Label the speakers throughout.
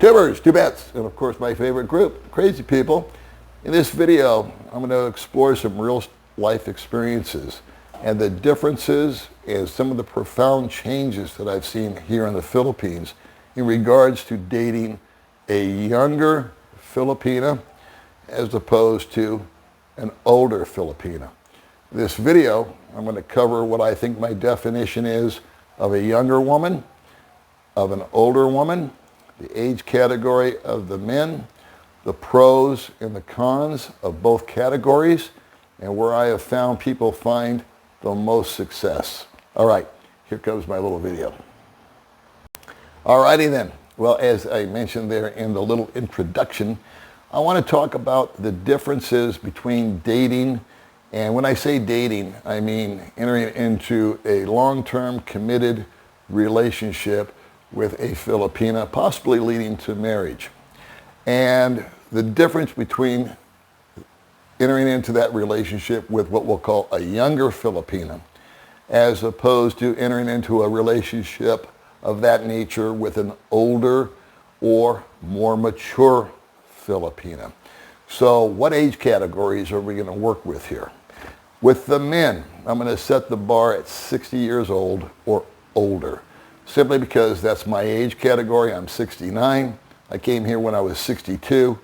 Speaker 1: Tubers, Tubettes, and of course my favorite group, Crazy People. In this video, I'm going to explore some real life experiences and the differences and some of the profound changes that I've seen here in the Philippines in regards to dating a younger Filipina as opposed to an older Filipina. In this video, I'm going to cover what I think my definition is of a younger woman, of an older woman, the age category of the men, the pros and the cons of both categories, and where I have found people find the most success. All right, here comes my little video. All righty then. Well, as I mentioned there in the little introduction, I want to talk about the differences between dating, and when I say dating, I mean entering into a long-term committed relationship with a Filipina, possibly leading to marriage. And the difference between entering into that relationship with what we'll call a younger Filipina, as opposed to entering into a relationship of that nature with an older or more mature Filipina. So what age categories are we going to work with here? With the men, I'm going to set the bar at 60 years old or older, simply because that's my age category. I'm 69. I came here when I was 62.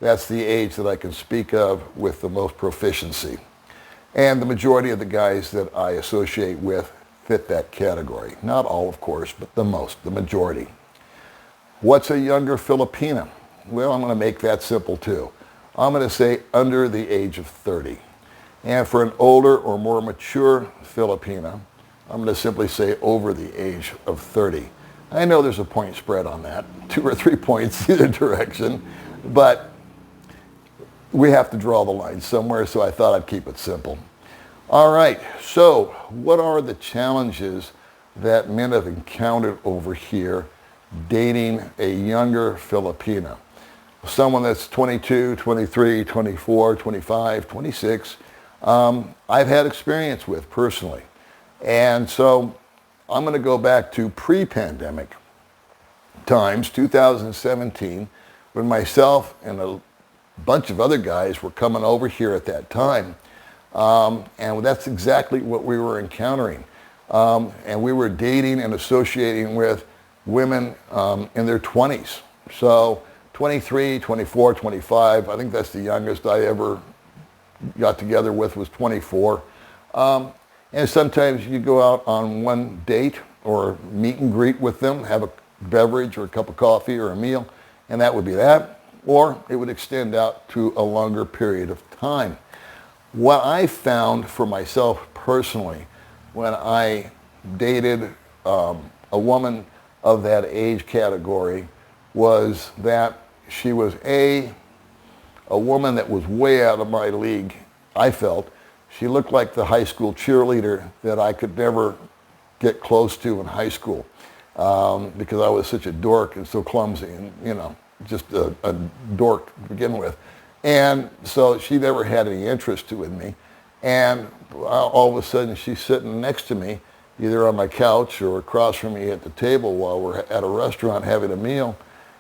Speaker 1: That's the age that I can speak of with the most proficiency. And the majority of the guys that I associate with fit that category. Not all, of course, but the most, the majority. What's a younger Filipina? Well, I'm going to make that simple too. I'm going to say under the age of 30. And for an older or more mature Filipina, I'm going to simply say over the age of 30. I know there's a point spread on that, 2 or 3 points either direction, but we have to draw the line somewhere, so I thought I'd keep it simple. All right, so what are the challenges that men have encountered over here dating a younger Filipina? Someone that's 22, 23, 24, 25, 26, I've had experience with personally. And so I'm going to go back to pre-pandemic times, 2017, when myself and a bunch of other guys were coming over here at that time. And that's exactly what we were encountering. And we were dating and associating with women in their 20s. So 23, 24, 25, I think that's the youngest I ever got together with was 24. And sometimes you go out on one date or meet and greet with them, have a beverage or a cup of coffee or a meal, and that would be that. Or it would extend out to a longer period of time. What I found for myself personally when I dated a woman of that age category was that she was a woman that was way out of my league, I felt. She looked like the high school cheerleader that I could never get close to in high school because I was such a dork and so clumsy and, you know, just a dork to begin with. And so she never had any interest in me. And all of a sudden she's sitting next to me, either on my couch or across from me at the table while we're at a restaurant having a meal.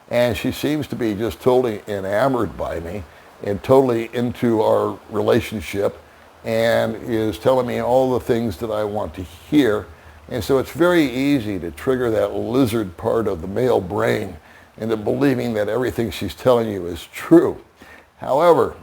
Speaker 1: And she seems to be just totally enamored by me and totally into our relationship, and is telling me all the things that I want to hear. And so it's very easy to trigger that lizard part of the male brain into believing that everything she's telling you is true. However,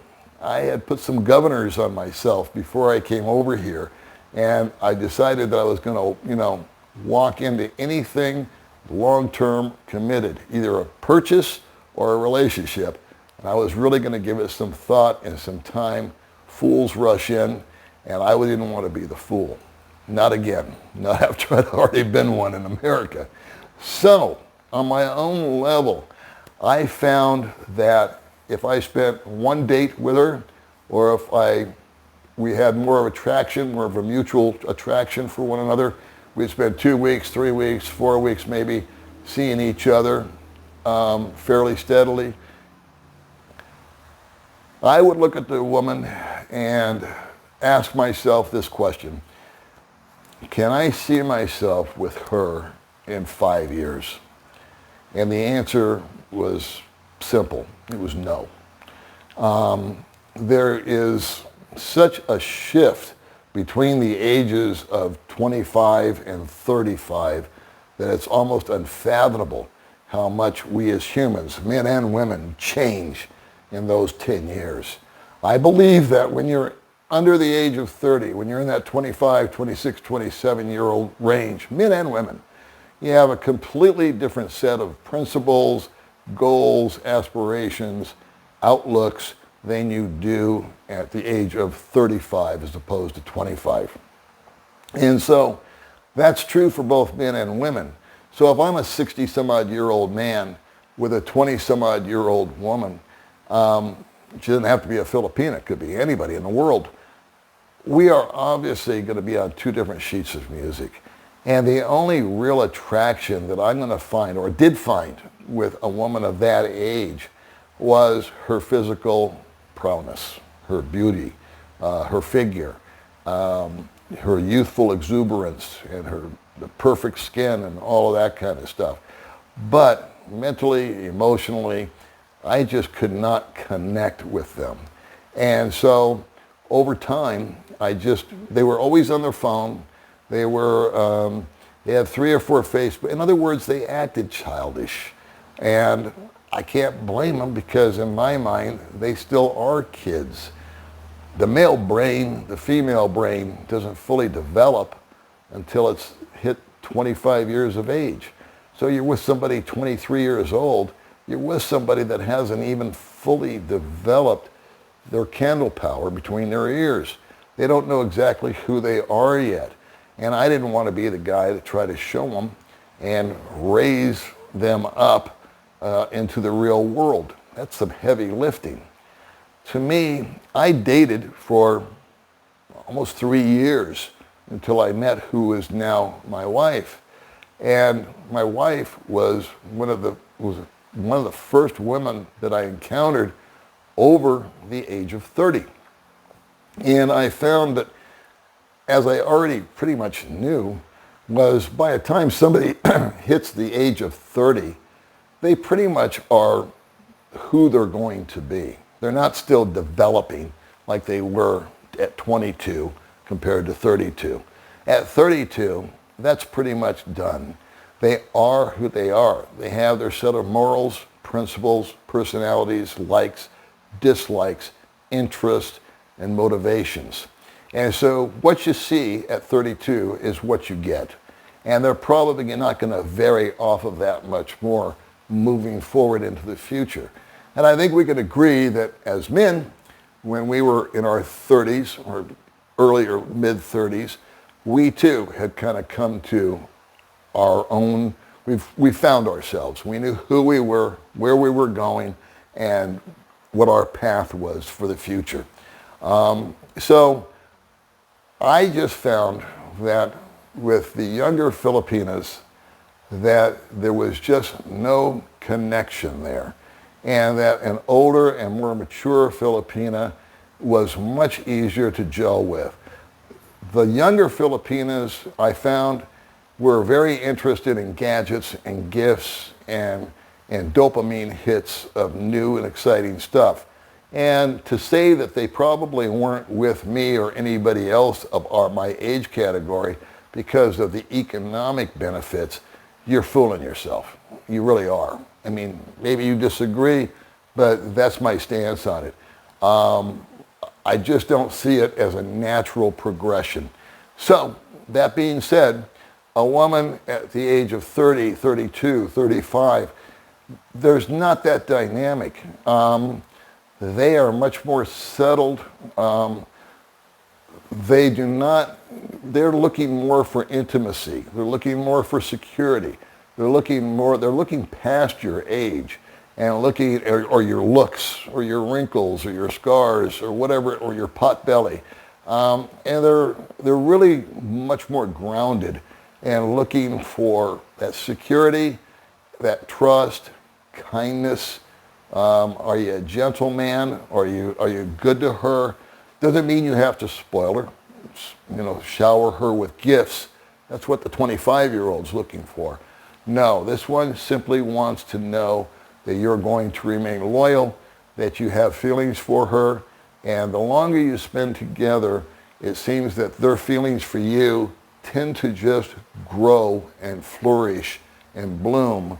Speaker 1: I had put some governors on myself before I came over here, and I decided that I was going to, walk into anything long-term committed, either a purchase or a relationship. And I was really going to give it some thought and some time. Fools rush in, and I didn't want to be the fool. Not again. Not after I'd already been one in America. So, on my own level, I found that if I spent one date with her, or if we had more of attraction, more of a mutual attraction for one another, we'd spend 2 weeks, 3 weeks, 4 weeks maybe seeing each other fairly steadily. I would look at the woman and ask myself this question: can I see myself with her in 5 years? And the answer was simple. It was no. There is such a shift between the ages of 25 and 35 that it's almost unfathomable how much we as humans, men and women, change in those 10 years. I believe that when you're under the age of 30, when you're in that 25, 26, 27-year-old range, men and women, you have a completely different set of principles, goals, aspirations, outlooks than you do at the age of 35 as opposed to 25. And so that's true for both men and women. So if I'm a 60-some-odd-year-old man with a 20-some-odd-year-old woman, she doesn't have to be a Filipina, it could be anybody in the world, we are obviously going to be on two different sheets of music. And the only real attraction that I'm going to find, or did find, with a woman of that age was her physical prowess, her beauty, her figure, her youthful exuberance, and the perfect skin and all of that kind of stuff. But mentally, emotionally, I just could not connect with them. And so over time, they were always on their phone. They had 3 or 4 Facebook. In other words, they acted childish. And I can't blame them because in my mind, they still are kids. The male brain, the female brain doesn't fully develop until it's hit 25 years of age. So you're with somebody 23 years old, you're with somebody that hasn't even fully developed their candle power between their ears. They don't know exactly who they are yet. And I didn't want to be the guy to try to show them and raise them up into the real world. That's some heavy lifting. To me, I dated for almost 3 years until I met who is now my wife. And my wife was one of the first women that I encountered over the age of 30. And I found that, as I already pretty much knew, was by the time somebody hits the age of 30, they pretty much are who they're going to be. They're not still developing like they were at 22 compared to 32. At 32, that's pretty much done. They are who they are. They have their set of morals, principles, personalities, likes, dislikes, interests, and motivations. And so what you see at 32 is what you get. And they're probably not going to vary off of that much more moving forward into the future. And I think we can agree that as men, when we were in our 30s or early or mid-30s, we too had kind of come to our own, we found ourselves. We knew who we were, where we were going, and what our path was for the future. So I just found that with the younger Filipinas, that there was just no connection there. And that an older and more mature Filipina was much easier to gel with. The younger Filipinas, I found, were very interested in gadgets and gifts and dopamine hits of new and exciting stuff. And to say that they probably weren't with me or anybody else of my age category because of the economic benefits, you're fooling yourself. You really are. I mean, maybe you disagree, but that's my stance on it. I just don't see it as a natural progression. So, that being said, a woman at the age of 30, 32, 35, there's not that dynamic. They are much more settled. They're looking more for intimacy. They're looking more for security. They're looking past your age and looking, or your looks, or your wrinkles, or your scars, or whatever, or your pot belly. And they're really much more grounded and looking for that security, that trust, kindness. Are you a gentleman? Are you good to her? Doesn't mean you have to spoil her, shower her with gifts. That's what the 25-year-old's looking for. No, this one simply wants to know that you're going to remain loyal, that you have feelings for her, and the longer you spend together, it seems that their feelings for you tend to just grow and flourish and bloom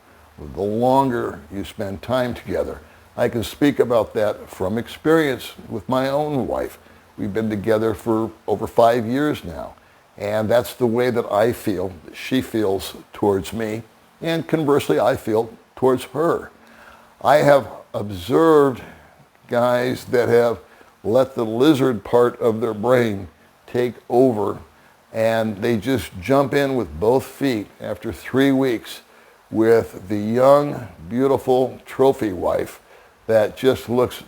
Speaker 1: the longer you spend time together. I can speak about that from experience with my own wife. We've been together for over 5 years now, and that's the way that I feel, that she feels towards me, and conversely, I feel towards her. I have observed guys that have let the lizard part of their brain take over, and they just jump in with both feet after 3 weeks with the young, beautiful trophy wife that just looks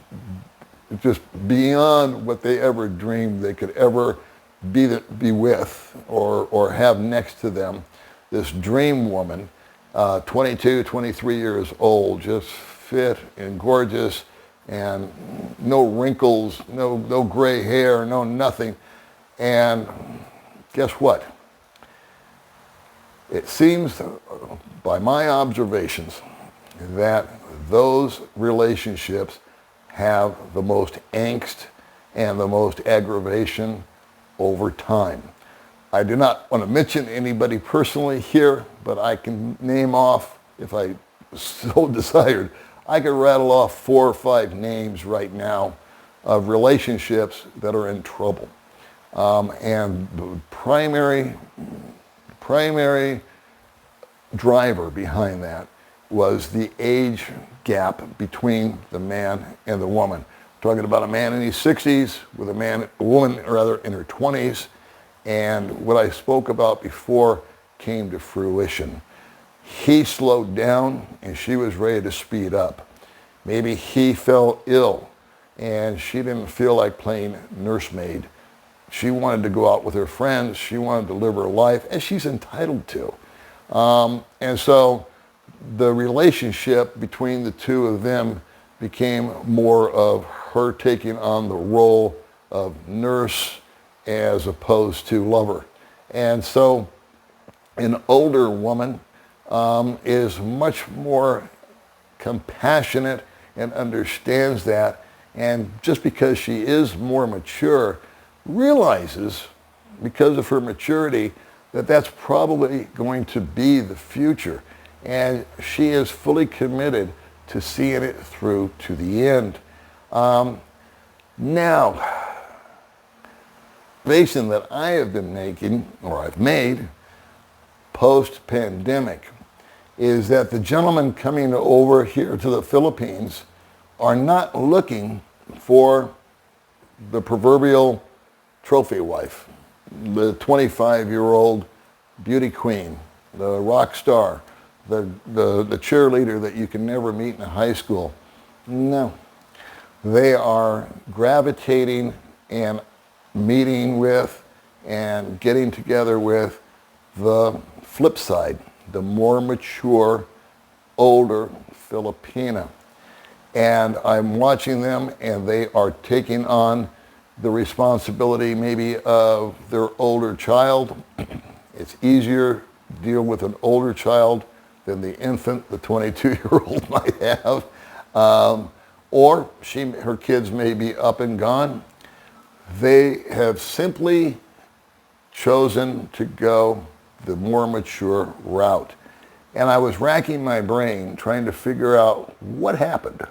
Speaker 1: just beyond what they ever dreamed they could ever be with or have next to them. This dream woman, 22, 23 years old, just fit and gorgeous, and no wrinkles, no gray hair, no nothing. And guess what? It seems, by my observations, that those relationships have the most angst and the most aggravation over time. I do not want to mention anybody personally here, but I can name off, if I so desired, I could rattle off 4 or 5 names right now of relationships that are in trouble. And the primary driver behind that was the age gap between the man and the woman. We're talking about a man in his 60s with a woman rather in her 20s, and what I spoke about before came to fruition. He slowed down and she was ready to speed up. Maybe he fell ill and she didn't feel like playing nursemaid. She wanted to go out with her friends. She wanted to live her life, as she's entitled to. And so the relationship between the two of them became more of her taking on the role of nurse as opposed to lover. And so an older woman is much more compassionate and understands that, and just because she is more mature, realizes, because of her maturity, that that's probably going to be the future. And she is fully committed to seeing it through to the end. Now, observation that I have been making, or I've made, post-pandemic, is that the gentlemen coming over here to the Philippines are not looking for the proverbial trophy wife, the 25-year-old beauty queen, the rock star, the cheerleader that you can never meet in a high school. No. They are gravitating and meeting with and getting together with the flip side, the more mature, older Filipina. And I'm watching them, and they are taking on the responsibility maybe of their older child. It's easier to deal with an older child than the infant the 22-year-old might have. Or her kids may be up and gone. They have simply chosen to go the more mature route. And I was racking my brain trying to figure out what happened.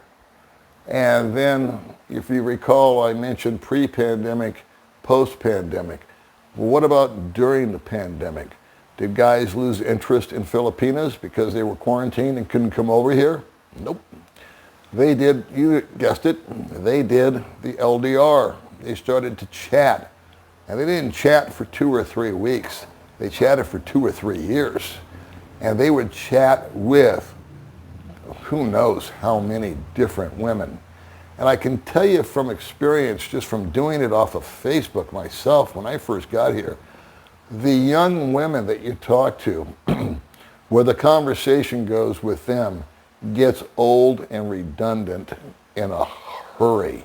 Speaker 1: And then, if you recall, I mentioned pre-pandemic, post-pandemic. Well, what about during the pandemic? Did guys lose interest in Filipinas because they were quarantined and couldn't come over here? Nope. They did, you guessed it, they did the LDR. They started to chat. And they didn't chat for 2 or 3 weeks. They chatted for 2 or 3 years. And they would chat with who knows how many different women. And I can tell you from experience, just from doing it off of Facebook myself when I first got here, the young women that you talk to, where the conversation goes with them, gets old and redundant in a hurry.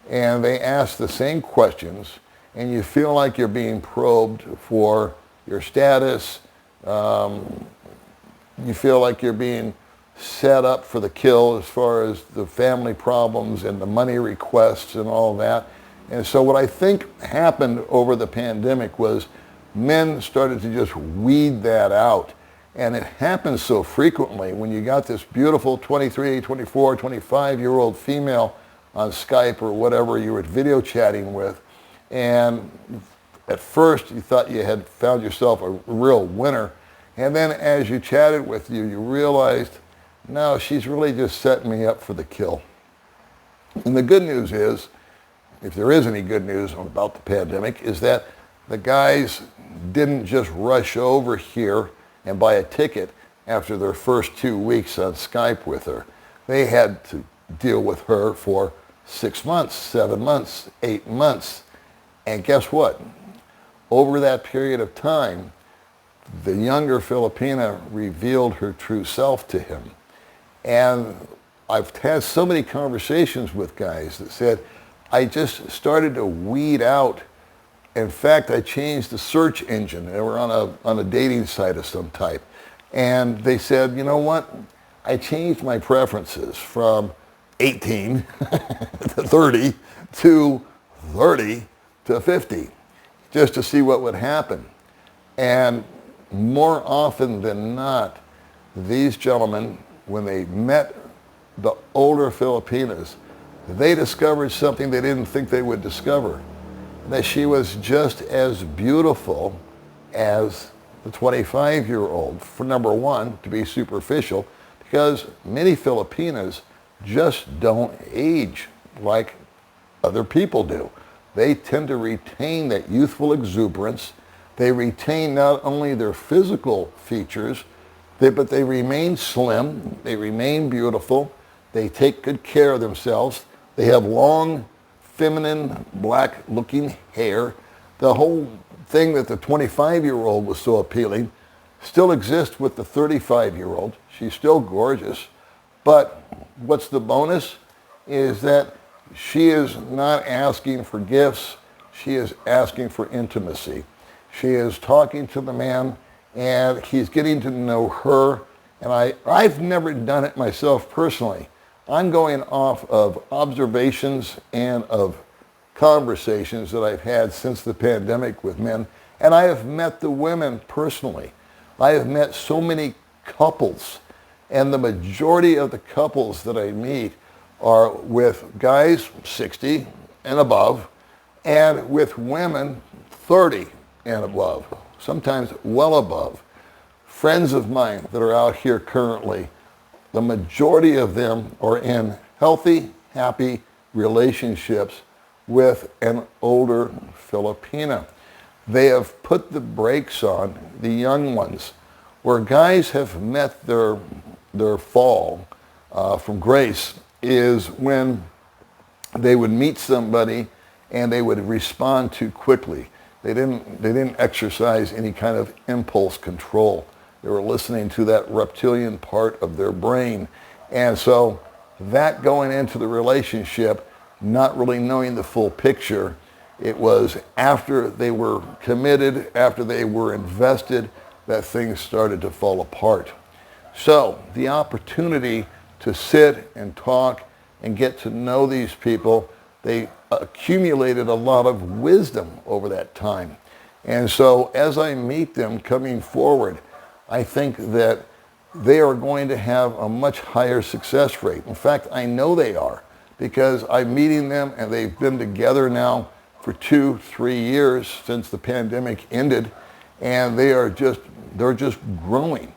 Speaker 1: And they ask the same questions, and you feel like you're being probed for your status. You feel like you're being set up for the kill as far as the family problems and the money requests and all that. And so what I think happened over the pandemic was men started to just weed that out. And it happens so frequently when you got this beautiful 23, 24, 25-year-old female on Skype or whatever you were video chatting with. And at first you thought you had found yourself a real winner. And then as you chatted with you, you realized, no, she's really just setting me up for the kill. And the good news is, if there is any good news about the pandemic, is that the guys didn't just rush over here and buy a ticket after their first 2 weeks on Skype with her. They had to deal with her for 6 months, 7 months, 8 months. And guess what? Over that period of time, the younger Filipina revealed her true self to him. And I've had so many conversations with guys that said, I just started to weed out. In fact, I changed the search engine. They were on a dating site of some type. And they said, you know what? I changed my preferences from 18 to 30 to 30 to 50, just to see what would happen. And more often than not, these gentlemen, when they met the older Filipinas, they discovered something they didn't think they would discover. That she was just as beautiful as the 25-year-old, for number one, to be superficial, because many Filipinas just don't age like other people do. They tend to retain that youthful exuberance. They retain not only their physical features, but they remain slim, they remain beautiful, they take good care of themselves, they have long, feminine, black-looking hair. The whole thing that the 25-year-old was so appealing still exists with the 35-year-old. She's still gorgeous. But what's the bonus is that she is not asking for gifts. She is asking for intimacy. She is talking to the man, and he's getting to know her. And I've never done it myself personally. I'm going off of observations and of conversations that I've had since the pandemic with men. And I have met the women personally. I have met so many couples. And the majority of the couples that I meet are with guys 60 and above, and with women 30 and above, sometimes well above. Friends of mine that are out here currently, the majority of them are in healthy, happy relationships with an older Filipina. They have put the brakes on the young ones. Where guys have met their fall from grace is when they would meet somebody and they would respond too quickly. They didn't exercise any kind of impulse control. They were listening to that reptilian part of their brain. And so that going into the relationship, not really knowing the full picture, it was after they were committed, after they were invested, that things started to fall apart. So the opportunity to sit and talk and get to know these people, they accumulated a lot of wisdom over that time. And so as I meet them coming forward, I think that they are going to have a much higher success rate. In fact, I know they are, because I'm meeting them and they've been together now for 2-3 years since the pandemic ended, and they're just growing.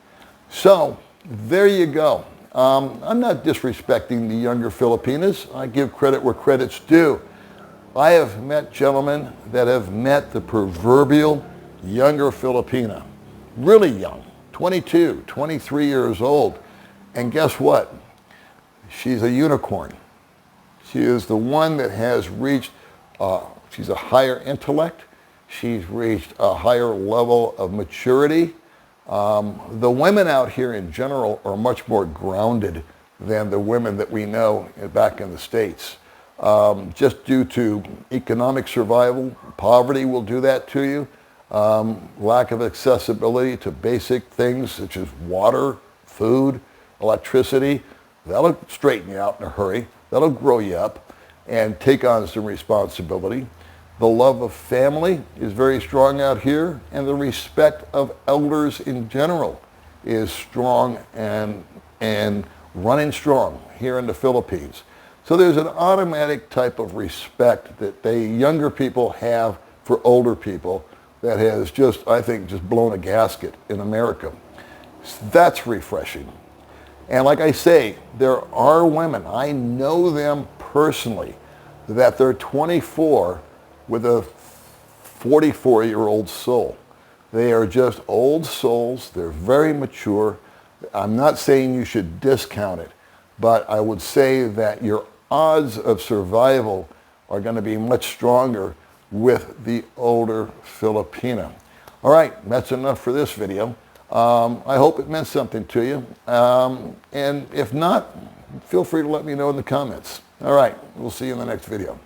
Speaker 1: So there you go. I'm not disrespecting the younger Filipinas. I give credit where credit's due. I have met gentlemen that have met the proverbial younger Filipina, really young, 22, 23 years old. And guess what? She's a unicorn. She is the one that has reached, she's a higher intellect. She's reached a higher level of maturity. The women out here in general are much more grounded than the women that we know back in the States. Just due to economic survival, poverty will do that to you. Lack of accessibility to basic things such as water, food, electricity, that'll straighten you out in a hurry. That'll grow you up and take on some responsibility. The love of family is very strong out here, and the respect of elders in general is strong and running strong here in the Philippines. So there's an automatic type of respect that the younger people have for older people that has just, I think, just blown a gasket in America. That's refreshing. And like I say, there are women, I know them personally, that they're 24 with a 44-year-old soul. They are just old souls. They're very mature. I'm not saying you should discount it, but I would say that your odds of survival are going to be much stronger with the older Filipina. All right, that's enough for this video. I hope it meant something to you. And if not, feel free to let me know in the comments. All right, we'll see you in the next video.